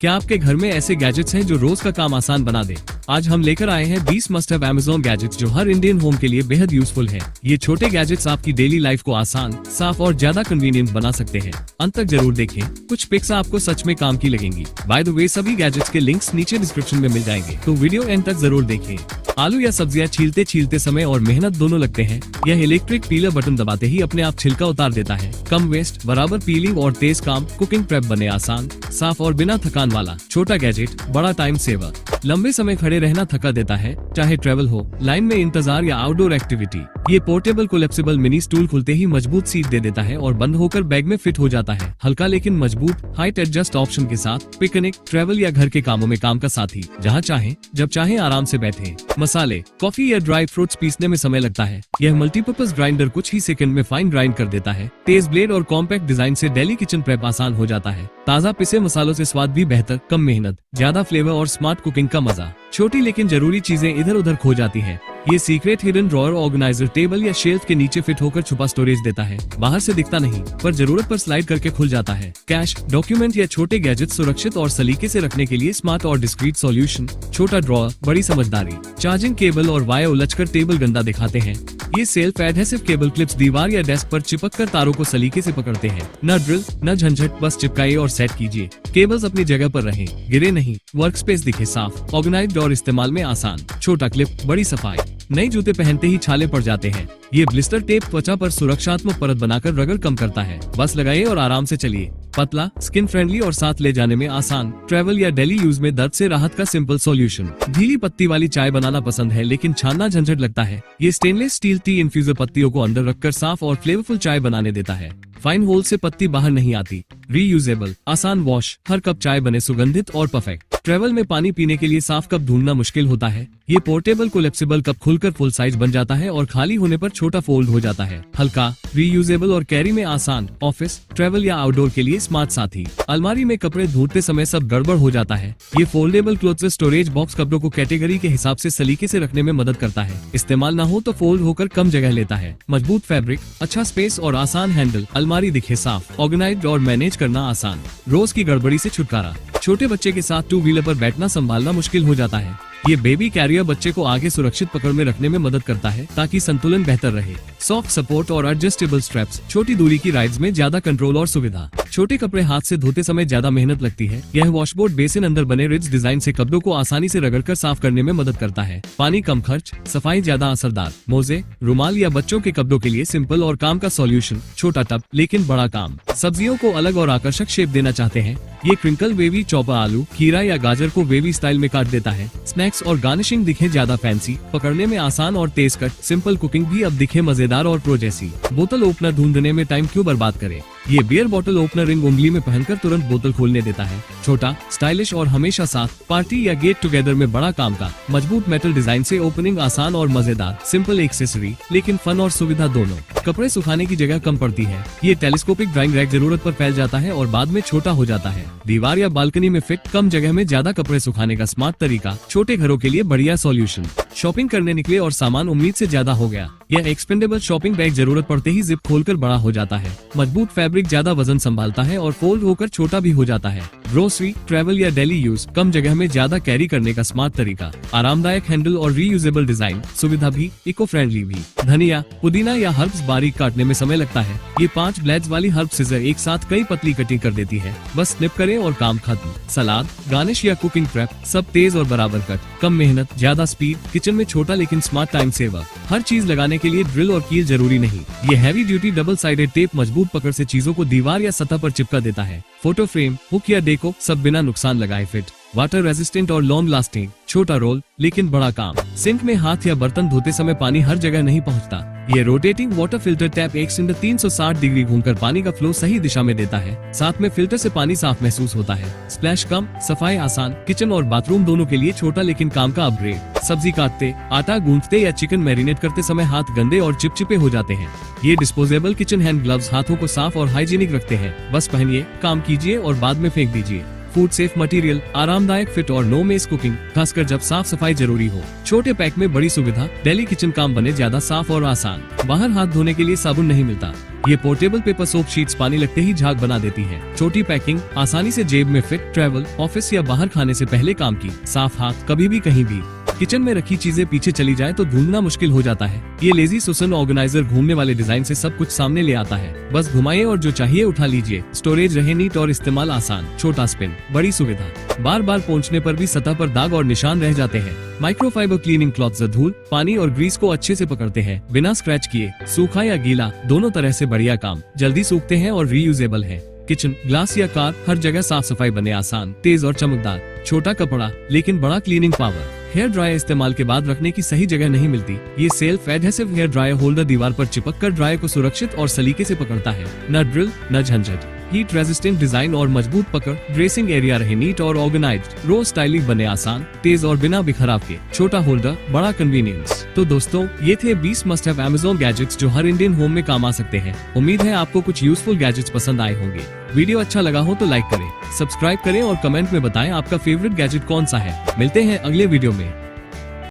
क्या आपके घर में ऐसे गैजेट्स हैं जो रोज का काम आसान बना दे? आज हम लेकर आए हैं 20 मस्ट हैव Amazon गैजेट्स जो हर इंडियन होम के लिए बेहद यूजफुल है। ये छोटे गैजेट्स आपकी डेली लाइफ को आसान, साफ और ज्यादा कन्वीनियंट बना सकते हैं। अंत तक जरूर देखें, कुछ पिक्स आपको सच में काम की लगेंगी। बाय द वे, सभी गैजेट्स के लिंक्स नीचे डिस्क्रिप्शन में मिल जाएंगे, तो वीडियो एंड तक जरूर देखें। आलू या सब्जियां छीलते समय और मेहनत दोनों लगते हैं। यह इलेक्ट्रिक पीलर बटन दबाते ही अपने आप छिलका उतार देता है। कम वेस्ट, बराबर पीलिंग और तेज काम, कुकिंग प्रेप बने आसान, साफ और बिना थकान वाला। छोटा गैजेट, बड़ा टाइम सेवर। लंबे समय खड़े रहना थका देता है, चाहे ट्रेवल हो, लाइन में इंतजार या आउटडोर एक्टिविटी। ये पोर्टेबल कोलेप्सिबल मिनी स्टूल खुलते ही मजबूत सीट दे देता है और बंद होकर बैग में फिट हो जाता है। हल्का लेकिन मजबूत, हाइट एडजस्ट ऑप्शन के साथ पिकनिक, ट्रेवल या घर के कामों में काम का साथी। जहाँ चाहे जब चाहे आराम से बैठे। मसाले, कॉफी या ड्राई फ्रूट्स पीसने में समय लगता है। यह मल्टीपर्पज ग्राइंडर कुछ ही सेकंड में फाइन ग्राइंड कर देता है। तेज ब्लेड और कॉम्पैक्ट डिजाइन से डेली किचन प्रेप आसान हो जाता है। ताज़ा पिसे मसालों से स्वाद भी बेहतर, कम मेहनत, ज्यादा फ्लेवर और स्मार्ट कुकिंग का मजा। छोटी लेकिन जरूरी चीजें इधर उधर खो जाती हैं। ये secret hidden drawer organiser table या शेल्फ के नीचे फिट होकर छुपा स्टोरेज देता है। बाहर से दिखता नहीं, पर जरूरत पर स्लाइड करके खुल जाता है। कैश, डॉक्यूमेंट या छोटे गैजेट सुरक्षित और सलीके से रखने के लिए स्मार्ट और डिस्क्रीट सॉल्यूशन। छोटा ड्रॉअर, बड़ी समझदारी। चार्जिंग केबल और वायर उलझकर टेबल गंदा दिखाते हैं। ये सेल्फ एडहेसिव केबल क्लिप्स दीवार या डेस्क पर चिपककर तारों को सलीके से पकड़ते हैं। न ड्रिल न झंझट, बस चिपकाइए और सेट कीजिए। केबल्स अपनी जगह पर रहें, गिरे नहीं। वर्क स्पेस दिखे साफ, ऑर्गेनाइज्ड और इस्तेमाल में आसान। छोटा क्लिप, बड़ी सफाई। नए जूते पहनते ही छाले पड़ जाते हैं। ये ब्लिस्टर टेप त्वचा पर सुरक्षात्मक परत बनाकर रगड़ कम करता है। बस लगाइए और आराम से चलिए। पतला, स्किन फ्रेंडली और साथ ले जाने में आसान। ट्रेवल या डेली यूज में दर्द से राहत का सिंपल सॉल्यूशन। ढीली पत्ती वाली चाय बनाना पसंद है लेकिन छानना झंझट लगता है? ये स्टेनलेस स्टील टी इन्फ्यूजर पत्तियों को अंदर रखकर साफ और फ्लेवरफुल चाय बनाने देता है। फाइन होल से पत्ती बाहर नहीं आती। रीयूजेबल, आसान वॉश, हर कप चाय बने सुगंधित और परफेक्ट। ट्रेवल में पानी पीने के लिए साफ कप ढूंढना मुश्किल होता है? ये पोर्टेबल कोलेप्सिबल कप खुलकर फुल साइज बन जाता है और खाली होने पर छोटा फोल्ड हो जाता है। हल्का, रीयूजेबल और कैरी में आसान। ऑफिस, ट्रेवल या आउटडोर के लिए स्मार्ट साथी। अलमारी में कपड़े धोते समय सब गड़बड़ हो जाता है? ये फोल्डेबल क्लोथ स्टोरेज बॉक्स कपड़ों को कैटेगरी के हिसाब से सलीके से रखने में मदद करता है। इस्तेमाल ना हो तो फोल्ड होकर कम जगह लेता है। मजबूत फैब्रिक, अच्छा स्पेस और आसान हैंडल। अलमारी दिखे साफ, ऑर्गेनाइज्ड और मैनेज करना आसान। रोज की गड़बड़ी से छुटकारा। छोटे बच्चे के साथ टू व्हीलर पर बैठना संभालना मुश्किल हो जाता है? ये बेबी कैरियर बच्चे को आगे सुरक्षित पकड़ में रखने में मदद करता है ताकि संतुलन बेहतर रहे। सॉफ्ट सपोर्ट और एडजस्टेबल स्ट्रैप्स, छोटी दूरी की राइड्स में ज्यादा कंट्रोल और सुविधा। छोटे कपड़े हाथ से धोते समय ज्यादा मेहनत लगती है? यह वॉशबोर्ड बेसिन अंदर बने रिज डिजाइन से कपड़ों को आसानी से रगड़कर साफ करने में मदद करता है। पानी कम खर्च, सफाई ज्यादा असरदार। मोजे, रुमाल या बच्चों के कपड़ों के लिए सिंपल और काम का सॉल्यूशन। छोटा टब लेकिन बड़ा काम। सब्जियों को अलग और आकर्षक शेप देना चाहते हैं? ये क्रिंकल वेवी चॉपर आलू, खीरा या गाजर को वेवी स्टाइल में काट देता है। स्नैक्स और गार्निशिंग दिखे ज्यादा फैंसी, पकड़ने में आसान और तेज कट। सिंपल कुकिंग भी अब दिखे मजेदार और प्रो जैसी। बोतल ओपनर ढूंढने में टाइम क्यों बर्बाद करें? ये बियर बॉटल ओपनर रिंग उंगली में पहनकर तुरंत बोतल खोलने देता है। छोटा, स्टाइलिश और हमेशा साथ। पार्टी या गेट टुगेदर में बड़ा काम का। मजबूत मेटल डिजाइन से ओपनिंग आसान और मजेदार। सिंपल एक्सेसरी लेकिन फन और सुविधा दोनों। कपड़े सुखाने की जगह कम पड़ती है? ये टेलीस्कोपिक ड्राइंग रैक जरूरत पर फैल जाता है और बाद में छोटा हो जाता है। दीवार या बालकनी में फिट, कम जगह में ज्यादा कपड़े सुखाने का स्मार्ट तरीका। छोटे घरों के लिए बढ़िया सॉल्यूशन। शॉपिंग करने निकले और सामान उम्मीद से ज्यादा हो गया? यह एक्सपेंडेबल शॉपिंग बैग जरूरत पड़ते ही जिप खोलकर बड़ा हो जाता है। मजबूत फैब्रिक ज्यादा वजन संभालता है और फोल्ड होकर छोटा भी हो जाता है। ग्रोसरी, ट्रेवल या डेली यूज, कम जगह में ज्यादा कैरी करने का स्मार्ट तरीका। आरामदायक हैंडल और रीयूजेबल डिजाइन, सुविधा भी, इको फ्रेंडली भी। धनिया, पुदीना या हर्ब्स बारीक काटने में समय लगता है? ये 5 ब्लेड्स वाली हर्ब सीजर एक साथ कई पतली कटिंग कर देती है। बस स्निप करें और काम खत्म। सलाद, गार्निश या कुकिंग प्रेप, सब तेज और बराबर कट। कम मेहनत, ज्यादा स्पीड। किचन में छोटा लेकिन स्मार्ट टाइम सेवर। हर चीज लगाने के लिए ड्रिल और कील जरूरी नहीं। ये heavy duty double sided tape मजबूत पकड़ से चीजों को दीवार या सतह पर चिपका देता है। फोटो फ्रेम, हुक या डेको, सब बिना नुकसान लगाए फिट। वाटर रेजिस्टेंट और लॉन्ग लास्टिंग। छोटा रोल लेकिन बड़ा काम। सिंक में हाथ या बर्तन धोते समय पानी हर जगह नहीं पहुंचता? ये रोटेटिंग वाटर फिल्टर टैप एक सिंडर 360 डिग्री घूमकर पानी का फ्लो सही दिशा में देता है। साथ में फिल्टर से पानी साफ महसूस होता है। स्प्लैश कम, सफाई आसान। किचन और बाथरूम दोनों के लिए छोटा लेकिन काम का अपग्रेड। सब्जी काटते, आटा गूंथते या चिकन मैरिनेट करते समय हाथ गंदे और चिपचिपे हो जाते हैं? ये डिस्पोजेबल किचन हैंड ग्लव्स हाथों को साफ और हाइजीनिक रखते हैं। बस पहनिए, काम कीजिए और बाद में फेंक दीजिए। फूड सेफ मटेरियल, आरामदायक फिट और नो मेस कुकिंग, खासकर जब साफ सफाई जरूरी हो। छोटे पैक में बड़ी सुविधा, डेली किचन काम बने ज्यादा साफ और आसान। बाहर हाथ धोने के लिए साबुन नहीं मिलता? ये पोर्टेबल पेपर सोप शीट्स पानी लगते ही झाग बना देती है। छोटी पैकिंग, आसानी से जेब में फिट, ट्रैवल, ऑफिस या बाहर खाने से पहले काम की, साफ हाथ, कभी भी कहीं भी। किचन में रखी चीजें पीछे चली जाए तो ढूंढना मुश्किल हो जाता है। ये लेजी सुसन ऑर्गेनाइजर घूमने वाले डिजाइन से सब कुछ सामने ले आता है। बस घुमाइए और जो चाहिए उठा लीजिए। स्टोरेज रहे नीट और इस्तेमाल आसान। छोटा स्पिन, बड़ी सुविधा। बार बार पोंछने पर भी सतह पर दाग और निशान रह जाते हैं। माइक्रोफाइबर क्लीनिंग क्लॉथ्स धूल, पानी और ग्रीस को अच्छे से पकड़ते हैं बिना स्क्रैच किए। सूखा या गीला दोनों तरह से बढ़िया काम। जल्दी सूखते हैं और रीयूजेबल है। किचन, ग्लास या कार, हर जगह साफ सफाई बने आसान, तेज और चमकदार। छोटा कपड़ा लेकिन बड़ा क्लीनिंग पावर। हेयर ड्रायर इस्तेमाल के बाद रखने की सही जगह नहीं मिलती। ये self adhesive hair dryer holder दीवार पर चिपक कर ड्रायर को सुरक्षित और सलीके से पकड़ता है। न ड्रिल न झंझट। हीट रेजिस्टेंट डिजाइन और मजबूत पकड़। ड्रेसिंग एरिया रहे नीट और ऑर्गेनाइज्ड। रोज स्टाइलिंग बने आसान, तेज और बिना बिखराव के। छोटा होल्डर, बड़ा कन्वीनियंस। तो दोस्तों, ये थे 20 मस्ट हैव अमेज़न गैजेट्स जो हर इंडियन होम में काम आ सकते हैं। उम्मीद है आपको कुछ यूजफुल गैजेट्स पसंद आए होंगे। वीडियो अच्छा लगा हो तो लाइक करें, सब्सक्राइब करें और कमेंट में बताएं आपका फेवरेट गैजेट कौन सा है। मिलते हैं अगले वीडियो में।